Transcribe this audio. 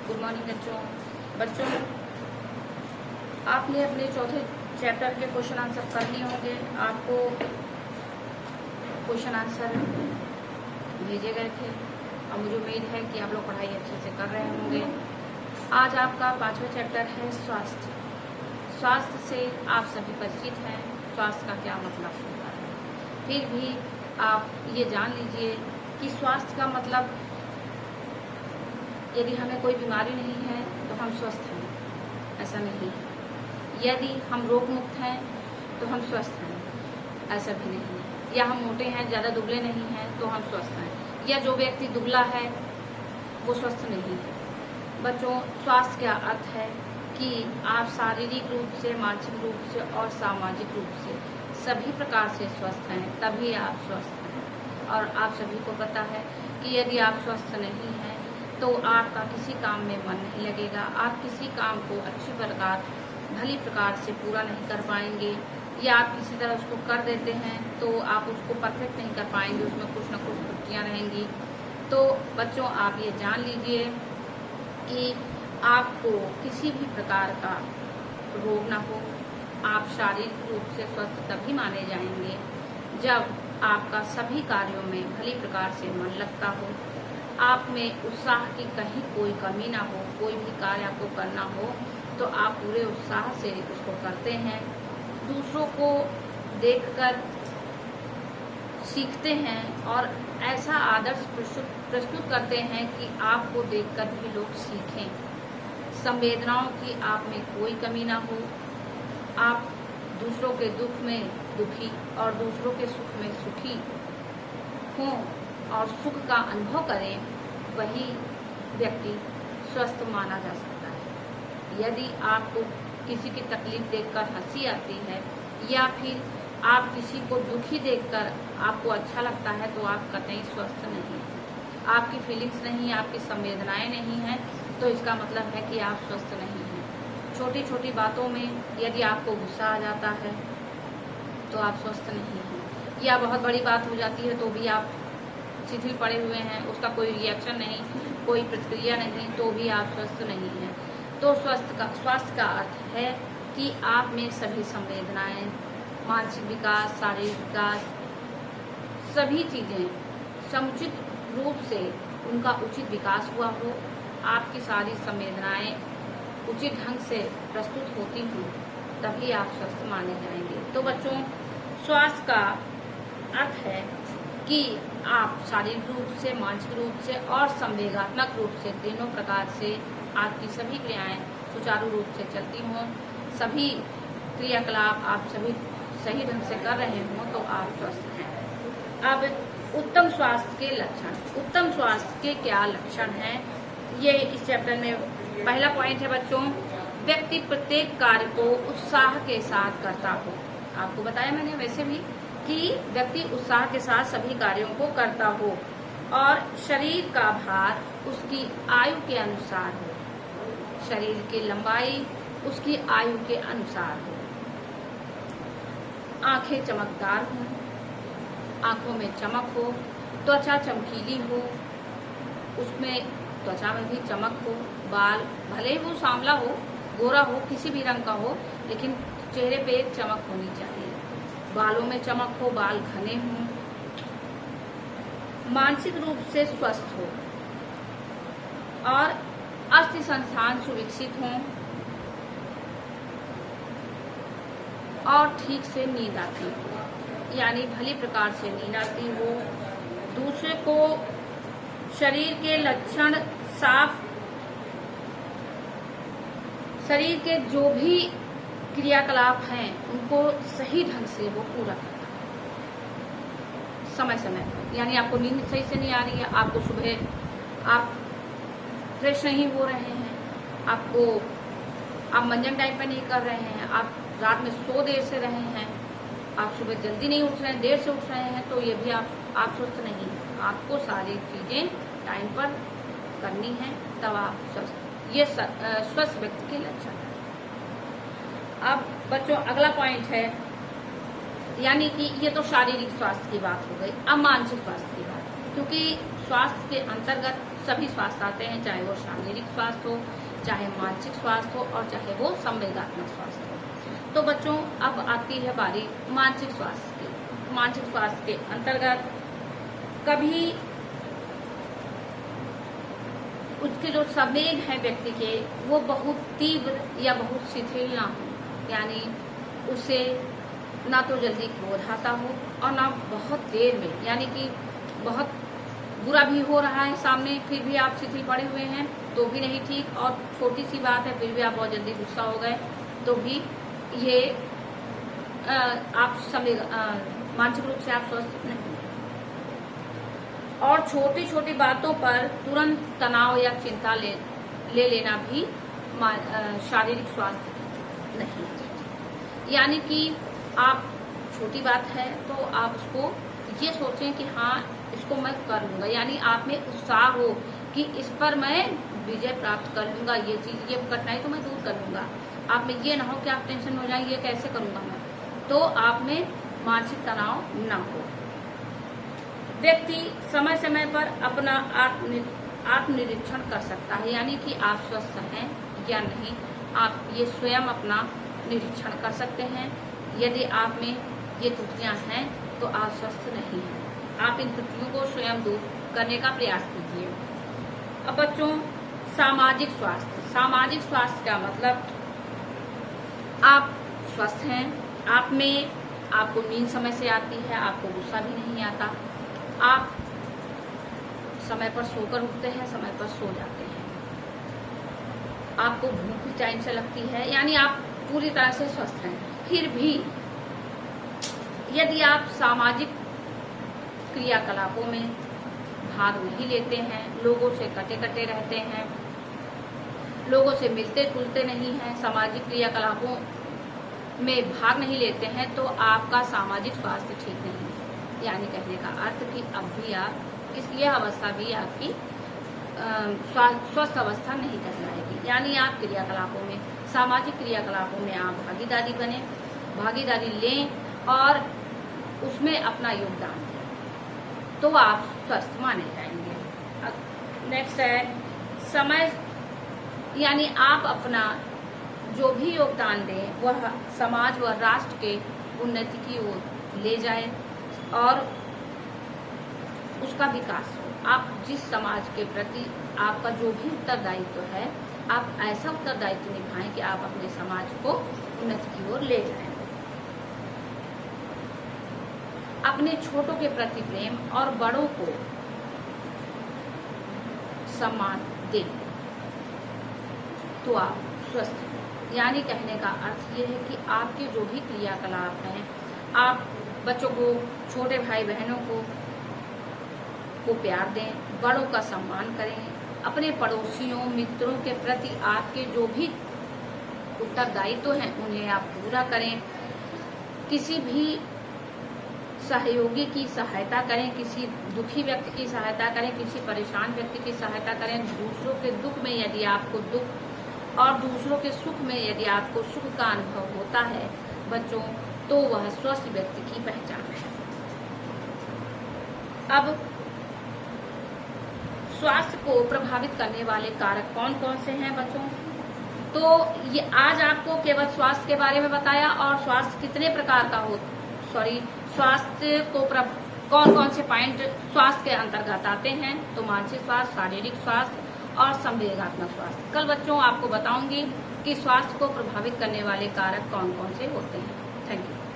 Good morning बच्चों आपने अपने चौथे चैप्टर के क्वेश्चन आंसर कर लिए होंगे। आपको क्वेश्चन आंसर भेजे गए थे और मुझे उम्मीद है कि आप लोग पढ़ाई अच्छे से कर रहे होंगे। आज आपका 5वां चैप्टर है स्वास्थ्य। स्वास्थ्य से आप सभी परिचित हैं, स्वास्थ्य का क्या मतलब होता है। फिर भी आप ये जान लीजिए कि स्वास्थ्य का मतलब, यदि हमें कोई बीमारी नहीं है तो हम स्वस्थ हैं, ऐसा नहीं है। यदि हम रोग मुक्त हैं तो हम स्वस्थ हैं, ऐसा भी नहीं है। या हम मोटे हैं, ज़्यादा दुबले नहीं हैं तो हम स्वस्थ हैं, या जो व्यक्ति दुबला है वो स्वस्थ नहीं है। बच्चों, स्वास्थ्य का अर्थ है कि आप शारीरिक रूप से, मानसिक रूप से और सामाजिक रूप से सभी प्रकार से स्वस्थ हैं, तभी आप स्वस्थ हैं। और आप सभी को पता है कि यदि आप स्वस्थ नहीं हैं तो आपका किसी काम में मन नहीं लगेगा, आप किसी काम को अच्छी प्रकार भली प्रकार से पूरा नहीं कर पाएंगे, या आप किसी तरह उसको कर देते हैं तो आप उसको परफेक्ट नहीं कर पाएंगे, उसमें कुछ न कुछ त्रुटियाँ रहेंगी। तो बच्चों, आप ये जान लीजिए कि आपको किसी भी प्रकार का रोग ना हो। आप शारीरिक रूप से स्वस्थ तभी माने जाएंगे जब आपका सभी कार्यों में भली प्रकार से मन लगता हो, आप में उत्साह की कहीं कोई कमी ना हो। कोई भी कार्य आपको करना हो तो आप पूरे उत्साह से उसको करते हैं, दूसरों को देखकर सीखते हैं और ऐसा आदर्श प्रस्तुत करते हैं कि आपको देखकर भी लोग सीखें। संवेदनाओं की आप में कोई कमी ना हो, आप दूसरों के दुख में दुखी और दूसरों के सुख में सुखी हों और सुख का अनुभव करें, वही व्यक्ति स्वस्थ माना जा सकता है। यदि आपको किसी की तकलीफ देखकर हंसी आती है या फिर आप किसी को दुखी देखकर आपको अच्छा लगता है तो आप कतई स्वस्थ नहीं हैं। आपकी फीलिंग्स नहीं, आपकी संवेदनाएं नहीं हैं तो इसका मतलब है कि आप स्वस्थ नहीं हैं। छोटी छोटी बातों में यदि आपको गुस्सा आ जाता है तो आप स्वस्थ नहीं हैं, या बहुत बड़ी बात हो जाती है तो भी आप शिथिल पड़े हुए हैं, उसका कोई रिएक्शन नहीं, कोई प्रतिक्रिया नहीं, तो भी आप स्वस्थ नहीं हैं। तो स्वास्थ्य का अर्थ है कि आप में सभी संवेदनाएं, मानसिक विकास, शारीरिक विकास, सभी चीज़ें समुचित रूप से उनका उचित विकास हुआ हो, आपकी सारी संवेदनाएं उचित ढंग से प्रस्तुत होती हों, तभी आप स्वस्थ माने जाएंगे। तो बच्चों, स्वास्थ्य का अर्थ है कि आप शारीरिक रूप से, मानसिक रूप से और संवेगात्मक रूप से तीनों प्रकार से आपकी सभी क्रियाएं सुचारू रूप से चलती हों, सभी क्रियाकलाप आप सभी सही ढंग से कर रहे हों तो आप स्वस्थ हैं। अब उत्तम स्वास्थ्य के लक्षण। उत्तम स्वास्थ्य के क्या लक्षण हैं, ये इस चैप्टर में पहला पॉइंट है बच्चों। व्यक्ति प्रत्येक कार्य को उत्साह के साथ करता हो। आपको बताया मैंने वैसे भी कि व्यक्ति उत्साह के साथ सभी कार्यों को करता हो और शरीर का भार उसकी आयु के अनुसार हो, शरीर की लंबाई उसकी आयु के अनुसार हो, आंखें चमकदार हों, आंखों में चमक हो, त्वचा चमकीली हो, उसमें त्वचा में भी चमक हो, बाल भले ही वो सांवला हो, गोरा हो, किसी भी रंग का हो, लेकिन चेहरे पे एक चमक होनी चाहिए, बालों में चमक हो, बाल घने हों, मानसिक रूप से स्वस्थ हो और अस्थि संस्थान सुविकसित हों और ठीक से नींद आती हो, यानी भली प्रकार से नींद आती हो, दूसरे को शरीर के लक्षण साफ, शरीर के जो भी क्रियाकलाप हैं उनको सही ढंग से वो पूरा करता है समय समय पर। यानी आपको नींद सही से नहीं आ रही है, आपको सुबह आप फ्रेश नहीं हो रहे हैं, आप मंजन टाइम पर नहीं कर रहे हैं, आप रात में सो देर से रहे हैं, आप सुबह जल्दी नहीं उठ रहे हैं, देर से उठ रहे हैं, तो ये भी आप स्वस्थ नहीं हैं। आपको सारी चीज़ें टाइम पर करनी है, तब आप स्वस्थ। ये स्वस्थ व्यक्ति के लक्षण है। अब बच्चों, अगला पॉइंट है, यानी कि ये तो शारीरिक स्वास्थ्य की बात हो गई। अब मानसिक स्वास्थ्य की बात, क्योंकि स्वास्थ्य के अंतर्गत सभी स्वास्थ्य आते हैं, चाहे वो शारीरिक स्वास्थ्य हो, चाहे मानसिक स्वास्थ्य हो और चाहे वो संवेदनात्मक स्वास्थ्य हो। तो बच्चों अब आती है बारी मानसिक स्वास्थ्य की। मानसिक स्वास्थ्य के अंतर्गत कभी उसके जो संवेग हैं व्यक्ति के वो बहुत तीव्र या बहुत शिथिल ना हो, यानी उसे ना तो जल्दी क्रोध आता हो और ना बहुत देर में, यानी कि बहुत बुरा भी हो रहा है सामने फिर भी आप शिथिल पड़े हुए हैं तो भी नहीं ठीक, और छोटी सी बात है फिर भी आप बहुत जल्दी गुस्सा हो गए तो भी ये आप मानसिक रूप से आप स्वस्थ नहीं। और छोटी छोटी बातों पर तुरंत तनाव या चिंता ले लेना भी शारीरिक स्वास्थ्य नहीं है। यानी कि आप छोटी बात है तो आप उसको ये सोचें कि हाँ इसको मैं कर लूंगा, यानी आप में उत्साह हो कि इस पर मैं विजय प्राप्त कर लूंगा, ये चीज ये कठिनाई तो मैं दूर कर लूंगा। आप में ये ना हो कि आप टेंशन हो जाए ये कैसे करूंगा मैं, तो आप में मानसिक तनाव ना हो। व्यक्ति समय समय पर अपना आत्मनिरीक्षण कर सकता है, यानी कि आप स्वस्थ हैं या नहीं, आप ये स्वयं अपना निरीक्षण कर सकते हैं। यदि आप में ये त्रुटियां हैं तो आप स्वस्थ नहीं हैं। आप इन त्रुटियों को स्वयं दूर करने का प्रयास कीजिए। अब बच्चों सामाजिक स्वास्थ्य। सामाजिक स्वास्थ्य का मतलब आप स्वस्थ हैं, आप में आपको नींद समय से आती है, आपको गुस्सा भी नहीं आता, आप समय पर सोकर उठते हैं, समय पर सो जाते हैं, आपको भूख भी टाइम से लगती है, यानी आप पूरी तरह से स्वस्थ हैं। फिर भी यदि आप सामाजिक क्रियाकलापों में भाग नहीं लेते हैं, लोगों से कटे कटे रहते हैं, लोगों से मिलते जुलते नहीं हैं, सामाजिक क्रियाकलापों में भाग नहीं लेते हैं, तो आपका सामाजिक स्वास्थ्य ठीक नहीं है। यानी कहने का अर्थ कि अब भी आप यह अवस्था भी आपकी स्वस्थ अवस्था नहीं कहलाएगी। यानी आप क्रियाकलापों में, सामाजिक क्रियाकलापों में आप भागीदारी बने, भागीदारी लें और उसमें अपना योगदान दें, तो आप स्वस्थ माने जाएंगे। नेक्स्ट है समय, यानी आप अपना जो भी योगदान दें वह समाज व राष्ट्र के उन्नति की ओर ले जाए और उसका विकास हो। आप जिस समाज के प्रति आपका जो भी उत्तरदायित्व है, आप ऐसा उत्तरदायित्व निभाएं कि आप अपने समाज को उन्नति की ओर ले जाएं। अपने छोटों के प्रति प्रेम और बड़ों को सम्मान दें, तो आप स्वस्थ हैं। यानी कहने का अर्थ ये है कि आपके जो भी क्रियाकलाप हैं, आप बच्चों को, छोटे भाई बहनों को प्यार दें, बड़ों का सम्मान करें, अपने पड़ोसियों मित्रों के प्रति आपके जो भी उत्तरदायित्व हैं उन्हें आप पूरा करें। किसी भी सहयोगी की सहायता करें, किसी दुखी व्यक्ति की सहायता करें, किसी परेशान व्यक्ति की सहायता करें। दूसरों के दुख में यदि आपको दुख और दूसरों के सुख में यदि आपको सुख का अनुभव होता है बच्चों, तो वह स्वस्थ व्यक्ति की पहचान है। अब स्वास्थ्य को प्रभावित करने वाले कारक कौन कौन से हैं बच्चों? तो ये आज आपको केवल स्वास्थ्य के बारे में बताया, और स्वास्थ्य कितने प्रकार का हो, स्वास्थ्य को कौन कौन से पॉइंट स्वास्थ्य के अंतर्गत आते हैं, तो मानसिक स्वास्थ्य, शारीरिक स्वास्थ्य और संवेदनात्मक स्वास्थ्य। कल बच्चों आपको बताऊंगी कि स्वास्थ्य को प्रभावित करने वाले कारक कौन कौन से होते हैं। Thank you.